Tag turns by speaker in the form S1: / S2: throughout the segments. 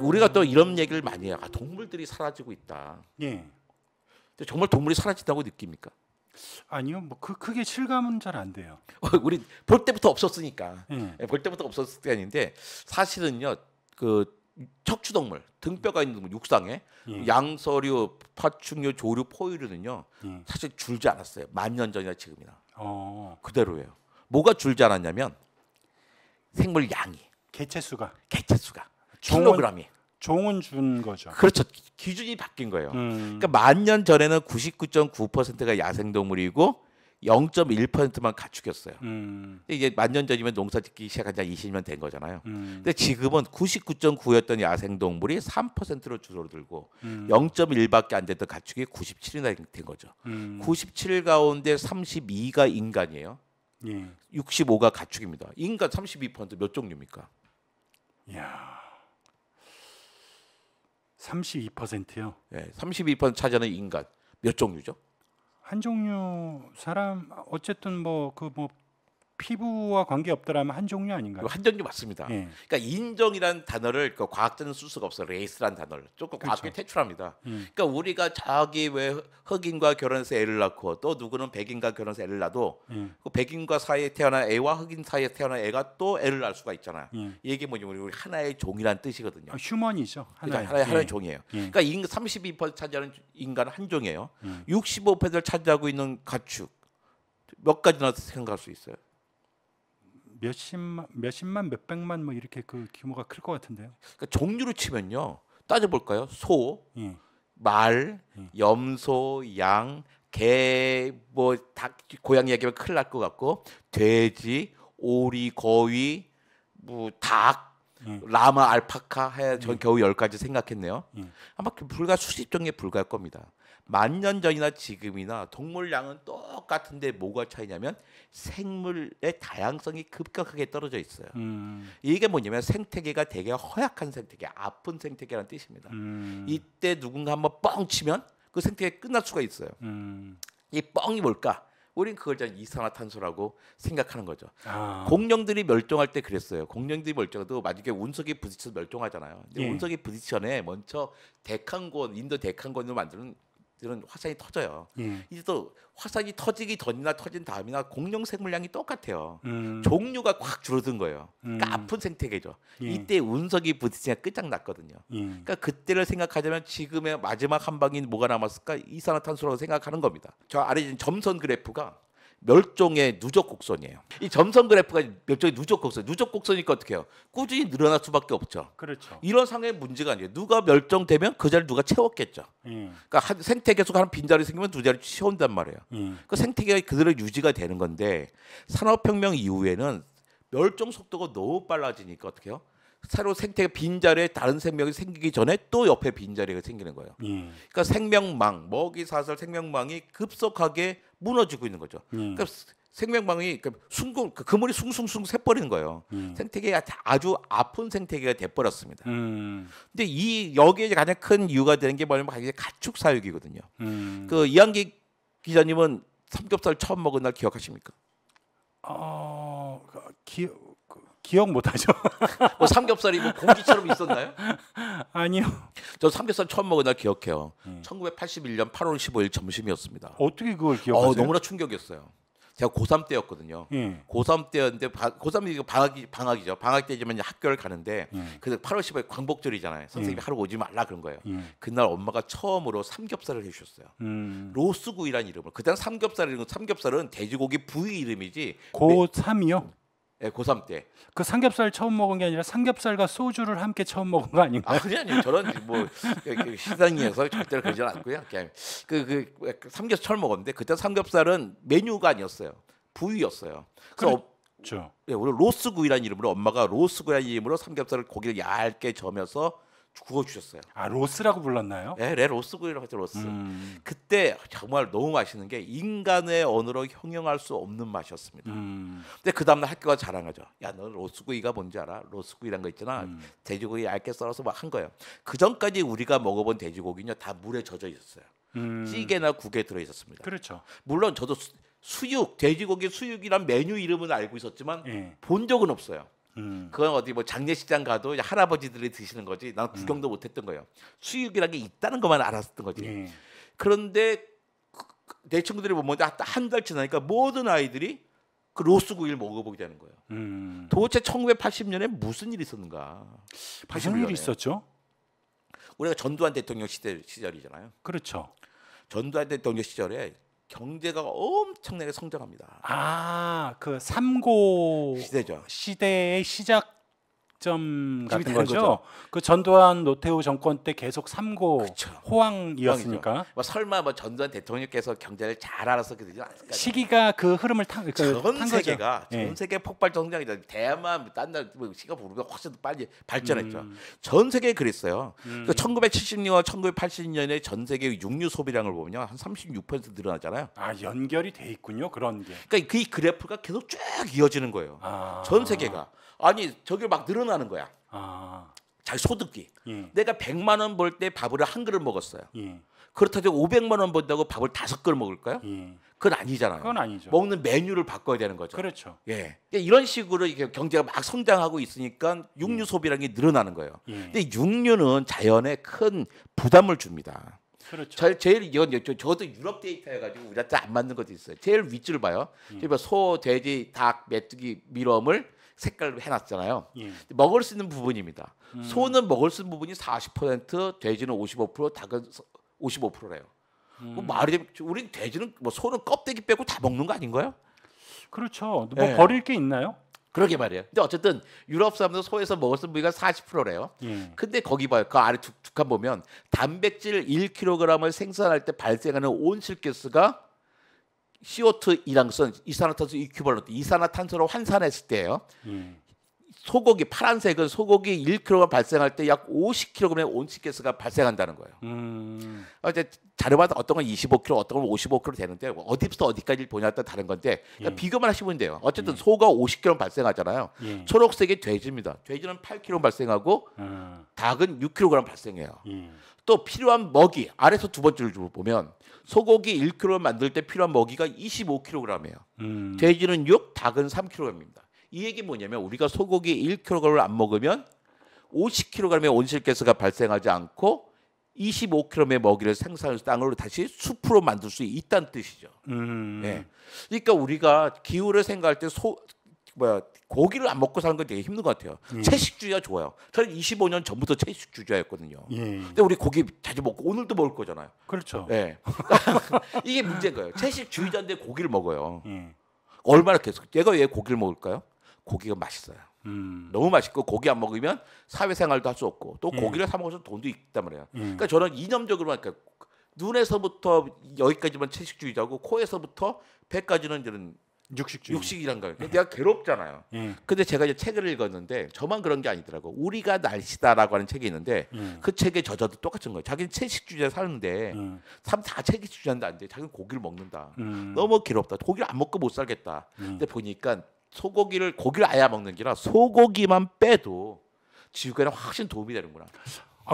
S1: 우리가 또 이런 얘기를 많이 해요. 아, 동물들이 사라지고 있다.
S2: 예.
S1: 근데 정말 동물이 사라진다고 느낍니까?
S2: 아니요, 뭐 크게 실감은 잘 안 돼요.
S1: 우리 볼 때부터 없었으니까.
S2: 예.
S1: 볼 때부터 없었을 게 아닌데 사실은요. 그 척추동물, 등뼈가 있는 동물, 육상에
S2: 예.
S1: 양서류, 파충류, 조류, 포유류는요.
S2: 예.
S1: 사실 줄지 않았어요. 10,000년 전이나 지금이나. 그대로예요. 뭐가 줄지 않았냐면 생물 양이,
S2: 개체수가
S1: 개체수가, 킬로그램이.
S2: 종은 준 거죠.
S1: 그렇죠. 기준이 바뀐 거예요. 그러니까 10,000년 전에는 99.9%가 야생동물이고 0.1%만 가축이었어요. 이제 10,000년 전이면 농사짓기 시작한 지 20년 된 거잖아요. 근데 지금은 99.9였던 야생동물이 3%로 줄어들고 0.1밖에 안 됐던 가축이 97이나 된 거죠. 97 가운데 32가 인간이에요.
S2: 예.
S1: 65가 가축입니다. 인간 32%몇 종류입니까?
S2: 야. 32%요.
S1: 네, 32% 차지하는 인간 몇 종류죠?
S2: 한 종류 사람 어쨌든 뭐 피부와 관계 없더라면 한 종류 아닌가요?
S1: 한 종류 맞습니다.
S2: 예.
S1: 그러니까 인종이라는 단어를 그 과학자는 쓸 수가 없어요. 레이스라는 단어를 조금
S2: 그렇죠.
S1: 과학에 퇴출합니다. 그러니까 우리가 저기 왜 흑인과 결혼해서 애를 낳고 또 누구는 백인과 결혼해서 애를 낳아도 그 백인과 사이에 태어난 애와 흑인 사이에 태어난 애가 또 애를 낳을 수가 있잖아요. 이게 뭐냐면 우리 하나의 종이라는 뜻이거든요.
S2: 휴먼이죠.
S1: 그러니까 하나의 종이에요. 그러니까 32% 차지하는 인간은 한 종이에요. 65%를 차지하고 있는 가축 몇 가지나 생각할 수 있어요.
S2: 몇십만 몇백만 뭐 이렇게 그 규모가 클 것 같은데요.
S1: 그러니까 종류로 치면요. 따져볼까요? 소,
S2: 예.
S1: 말, 염소, 양, 개, 뭐 닭, 고양이 얘기하면 큰일 날 것 같고 돼지, 오리, 거위, 뭐 닭, 라마, 알파카 해 전 겨우 10가지 생각했네요. 아마 불과 수십 종에 불과할 겁니다. 10,000년 전이나 지금이나 동물 양은 똑같은데 뭐가 차이냐면 생물의 다양성이 급격하게 떨어져 있어요. 이게 뭐냐면 생태계가 되게 허약한 생태계, 아픈 생태계라는 뜻입니다. 이때 누군가 한번 뻥 치면 그 생태계 끝날 수가 있어요. 이 뻥이 뭘까? 우린 그걸 이산화탄소라고 생각하는 거죠. 공룡들이 멸종할 때 그랬어요. 공룡들이 멸종해도 만약에 운석이 부딪혀서 멸종하잖아요. 근데 운석이 부딪히기 전에 먼저 데칸곤, 인도 데칸곤으로 만드는 이런 화산이 터져요. 이제 또 화산이 터지기 전이나 터진 다음이나 공룡 생물량이 똑같아요. 종류가 확 줄어든 거예요. 그러니까 아픈 생태계죠. 이때 운석이 부딪히면 끝장났거든요. 그러니까 그때를 생각하자면 지금의 마지막 한 방이 뭐가 남았을까? 이산화탄소라고 생각하는 겁니다. 저 아래 있는 점선 그래프가 멸종의 누적 곡선이에요. 이 점선 그래프가 멸종의 누적 곡선. 누적 곡선이니까 어떻게 해요? 꾸준히 늘어날 수밖에 없죠.
S2: 그렇죠.
S1: 이런 상황의 문제가 아니에요. 누가 멸종되면 그 자리를 누가 채웠겠죠. 그러니까 생태계 속에 한 빈자리 생기면 두 자리 채운단 말이에요. 그 생태계가 그대로 유지가 되는 건데 산업혁명 이후에는 멸종 속도가 너무 빨라지니까 어떻게 해요? 새로 생태계 빈자리에 다른 생명이 생기기 전에 또 옆에 빈자리가 생기는 거예요. 그러니까 생명망, 먹이사슬 생명망이 급속하게 무너지고 있는 거죠. 그러니까 생명망이 그물이 숭숭숭 새버리는 거예요. 생태계가 아주 아픈 생태계가 돼버렸습니다. 근데 여기에 가장 큰 이유가 되는 게 뭐냐면 가축 사육이거든요. 그 이한기 기자님은 삼겹살 처음 먹은 날 기억하십니까?
S2: 기억 못하죠.
S1: 뭐 삼겹살이 뭐 공기처럼 있었나요?
S2: 아니요.
S1: 저 삼겹살 처음 먹은 날 기억해요. 1981년 8월 15일 점심이었습니다.
S2: 어떻게 그걸 기억하세요?
S1: 너무나 충격이었어요. 제가 고3 때였거든요. 고3 때였는데 고3이 방학이죠. 방학 때지만 학교를 가는데 그래서 8월 15일 광복절이잖아요. 선생님이 하루 오지 말라 그런 거예요. 그날 엄마가 처음으로 삼겹살을 해주셨어요. 로스구이라는 이름으로. 그때는 삼겹살은 돼지고기 부위 이름이지.
S2: 고3이요?
S1: 네, 고3 때.
S2: 그 삼겹살 처음 먹은 게 아니라 삼겹살과 소주를 함께 처음 먹은 거 아닌가요?
S1: 아니요. 저는 뭐 시장에서 절대로 그러지 않았고요. 그냥 그 삼겹살 처음 먹었는데 그때 삼겹살은 메뉴가 아니었어요. 부위였어요.
S2: 그렇죠.
S1: 우리 로스구이라는 이름으로 엄마가 로스구이라는 이름으로 삼겹살을 고기를 얇게 저면서 구워주셨어요.
S2: 로스라고 불렀나요?
S1: 네, 로스구이라고 하죠. 로스. 그때 정말 너무 맛있는 게 인간의 언어로 형용할 수 없는 맛이었습니다. 근데 그 다음날 학교가 자랑하죠. 야, 너 로스구이가 뭔지 알아? 로스구이란 거 있잖아. 돼지고기 얇게 썰어서 막 한 거예요. 그 전까지 우리가 먹어본 돼지고기는요 다 물에 젖어 있었어요. 찌개나 국에 들어 있었습니다.
S2: 그렇죠.
S1: 물론 저도 돼지고기 수육이란 메뉴 이름은 알고 있었지만 본 적은 없어요. 그건 어디 뭐 장례식장 가도 할아버지들이 드시는 거지. 난 구경도 못했던 거예요. 수육이라는 게 있다는 것만 알았었던 거지.
S2: 예.
S1: 그런데 내 친구들이 보면 한 달 지나니까 모든 아이들이 그 로스구이를 먹어보게 되는 거예요. 도대체 1980년에 무슨 일이 있었는가?
S2: 무슨 일이 있었죠?
S1: 우리가 전두환 대통령 시절이잖아요.
S2: 그렇죠.
S1: 전두환 대통령 시절에 경제가 엄청나게 성장합니다.
S2: 아, 그 삼고
S1: 시대죠.
S2: 시대의 시작점 같은
S1: 되는
S2: 거죠. 그 전두환 노태우 정권 때 계속 삼고
S1: 그쵸.
S2: 호황이었으니까
S1: 뭐 설마 뭐 전두환 대통령께서 경제를 잘 알아서 그러지 않을까?
S2: 시기가 그 흐름을 탄
S1: 세계가
S2: 거죠.
S1: 전 세계 폭발적 성장이다. 대만 딴날 싱가포르가 훨씬 더 빨리 발전했죠. 전 세계에 그랬어요. 1970년, 1980년에 전 세계 육류 소비량을 보면요 한 36% 늘어나잖아요.
S2: 아, 연결이 돼 있군요. 그런 게.
S1: 그러니까 그 그래프가 계속 쭉 이어지는 거예요. 전 세계가 아니 저게 막 늘어나는 거야. 자기 소득이.
S2: 예.
S1: 내가 100만 원 벌 때 밥을 한 그릇 먹었어요.
S2: 예.
S1: 그렇다고 500만 원 번다고 밥을 5그릇 먹을까요?
S2: 예.
S1: 그건 아니잖아요.
S2: 그건 아니죠.
S1: 먹는 메뉴를 바꿔야 되는 거죠.
S2: 그렇죠.
S1: 예. 그러니까 이런 식으로 이게 경제가 막 성장하고 있으니까 육류 소비량이 늘어나는 거예요.
S2: 예.
S1: 근데 육류는 자연에 큰 부담을 줍니다.
S2: 그렇죠.
S1: 제일 이건 저도 유럽 데이터 해가지고 우리한테 안 맞는 것도 있어요. 제일 윗줄 봐요. 소, 돼지, 닭, 메뚜기, 밀웜을 색깔로 해놨잖아요.
S2: 예.
S1: 먹을 수 있는 부분입니다. 소는 먹을 수 있는 부분이 40%, 돼지는 55%, 닭은 55%래요. 뭐 말이 되면 우리 돼지는 뭐 소는 껍데기 빼고 다 먹는 거 아닌가요?
S2: 그렇죠. 뭐
S1: 예.
S2: 버릴 게 있나요?
S1: 그러게 말이에요. 근데 어쨌든 유럽 사람들 소에서 먹을 수 있는 부위가 40%래요.
S2: 예.
S1: 근데 거기 봐요. 그 아래 두 칸 보면 단백질 1kg을 생산할 때 발생하는 온실가스가 CO2 이랑선 이산화탄소 이퀴벌런트 이산화탄소로 환산했을 때예요. 소고기 파란색은 소고기 1kg 발생할 때 약 50kg의 온실가스가 발생한다는 거예요. 이제 자료마다 어떤 건 25kg, 어떤 건 55kg 되는데 어디부터 어디까지 보냐에 따라 다른 건데 그러니까 비교만 하시면 돼요. 어쨌든 소가 50kg 발생하잖아요. 초록색이 돼지입니다. 돼지는 8kg 발생하고 닭은 6kg 발생해요. 또 필요한 먹이 아래서 두 번째를 보면 소고기 1kg 만들 때 필요한 먹이가 25kg이에요. 돼지는 6, 닭은 3kg입니다. 이 얘기 뭐냐면 우리가 소고기 1kg을 안 먹으면 50kg의 온실가스가 발생하지 않고 25kg의 먹이를 생산해서 땅으로 다시 숲으로 만들 수 있다는 뜻이죠. 네. 그러니까 우리가 기후를 생각할 때 고기를 안 먹고 사는 건 되게 힘든 것 같아요. 채식주의가 좋아요. 저는 25년 전부터 채식주의자였거든요. 근데 우리 고기 자주 먹고 오늘도 먹을 거잖아요.
S2: 그렇죠.
S1: 네. 이게 문제인 거예요. 채식주의자인데 고기를 먹어요. 얼마나 계속 내가 왜 고기를 먹을까요? 고기가 맛있어요. 너무 맛있고 고기 안 먹으면 사회생활도 할 수 없고 또 고기를 사 먹어서 돈도 있단 말이에요. 그러니까 저는 이념적으로 그러니까 눈에서부터 여기까지만 채식주의자고 코에서부터 배까지는 이런 육식이란 거예요. 내가 괴롭잖아요. 근데 제가 이제 책을 읽었는데 저만 그런 게 아니더라고. 우리가 날씨다라고 하는 책이 있는데 그 책의 저자도 똑같은 거예요. 자기는 채식주의자 사는데 다 채식주의자인데 안 돼. 자기는 고기를 먹는다. 너무 괴롭다. 고기를 안 먹고 못 살겠다. 근데 보니까 고기를 아예 안 먹는 게 아니라 소고기만 빼도 지구에는 확실히 도움이 되는구나.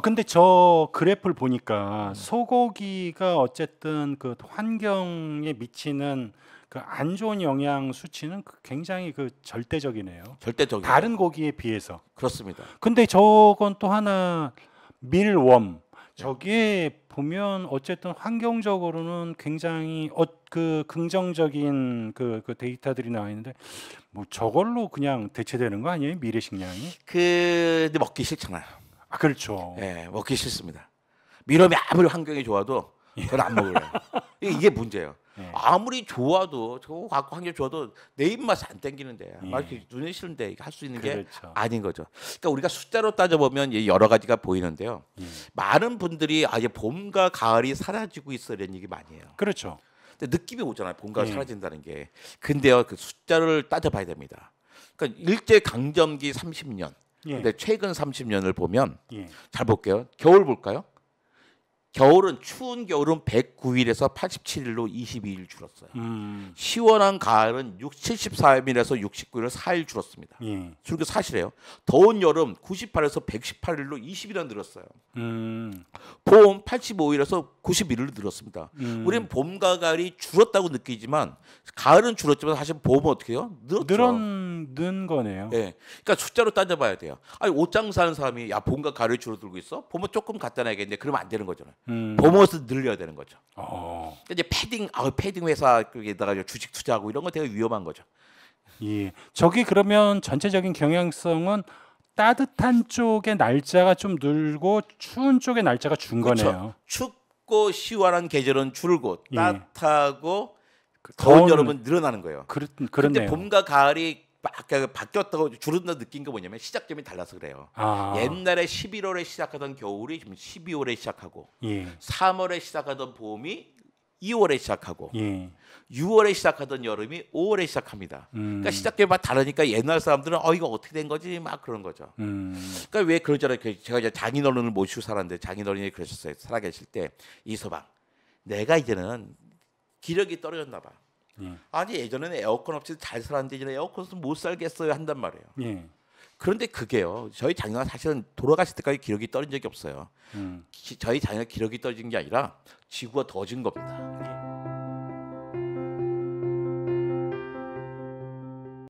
S2: 근데 저 그래프를 보니까 소고기가 어쨌든 그 환경에 미치는 그 안 좋은 영향 수치는 굉장히 그 절대적이네요.
S1: 절대적이죠.
S2: 다른 고기에 비해서.
S1: 그렇습니다.
S2: 근데 저건 또 하나 밀웜. 저기에 보면 어쨌든 환경적으로는 굉장히 그 긍정적인 그 데이터들이 나와 있는데 뭐 저걸로 그냥 대체되는 거 아니에요? 미래식량이?
S1: 근데 먹기 싫잖아요.
S2: 그렇죠.
S1: 네, 먹기 싫습니다. 밀웜이 아무리 환경이 좋아도 저는 안 먹어요. 이게 문제예요. 아무리 좋아도 저 환경 좋아도 내 입맛이 안 땡기는데 막 눈에 싫은데 할 수 있는 게 아닌 거죠. 그러니까 우리가 숫자로 따져보면 여러 가지가 보이는데요. 많은 분들이 이제 봄과 가을이 사라지고 있어 이런 얘기 많이 해요.
S2: 그렇죠.
S1: 근데 느낌이 오잖아요. 봄과 사라진다는 게. 근데요, 그 숫자를 따져봐야 됩니다. 그러니까 일제 강점기 30년. 근데 최근 30년을 보면 잘 볼게요. 겨울 볼까요? 겨울은 추운 겨울은 109일에서 87일로 22일 줄었어요. 시원한 가을은 73일에서 69일로 4일 줄었습니다.
S2: 예.
S1: 그리고 사실이에요. 더운 여름 98에서 118일로 20일이나 늘었어요. 봄 85일에서 91일로 늘었습니다. 우리는 봄과 가을이 줄었다고 느끼지만 가을은 줄었지만 사실 봄은 어떻게 해요? 늘었죠.
S2: 는 거네요.
S1: 네. 그러니까 숫자로 따져봐야 돼요. 아니 옷 장사하는 사람이 야 봄과 가을이 줄어들고 있어? 봄은 조금 갖다 놔야겠는데 그러면 안 되는 거잖아요. 봄옷을 늘려야 되는 거죠. 그러니까 이제 패딩 회사에다가 주식 투자하고 이런 거 되게 위험한 거죠.
S2: 예. 저기 그러면 전체적인 경향성은 따뜻한 쪽의 날짜가 좀 늘고 추운 쪽의 날짜가 준 거네요.
S1: 춥고 시원한 계절은 줄고
S2: 예.
S1: 따뜻하고 더운 여름은 늘어나는 거예요.
S2: 그런데
S1: 근데 봄과 가을이 바뀌었다고 줄어든다 느낀 게 뭐냐면 시작점이 달라서 그래요. 옛날에 11월에 시작하던 겨울이 지금 12월에 시작하고
S2: 예.
S1: 3월에 시작하던 봄이 2월에 시작하고
S2: 예.
S1: 6월에 시작하던 여름이 5월에 시작합니다. 그러니까 시작점이 막 다르니까 옛날 사람들은 이거 어떻게 된 거지 막 그런 거죠. 그러니까 왜 그러잖아요. 제가 이제 장인어른을 모시고 살았는데 장인어른이 그러셨어요. 살아계실 때 이서방 내가 이제는 기력이 떨어졌나 봐. 아니 예전에는 에어컨 없이 잘 살았는데 이제 에어컨 없으면 못 살겠어요 한단 말이에요.
S2: 예.
S1: 그런데 그게요. 저희 장인어른 사실은 돌아가실 때까지 기력이 떨어진 적이 없어요. 저희 장인어른 기력이 떨어진 게 아니라 지구가 더워진 겁니다.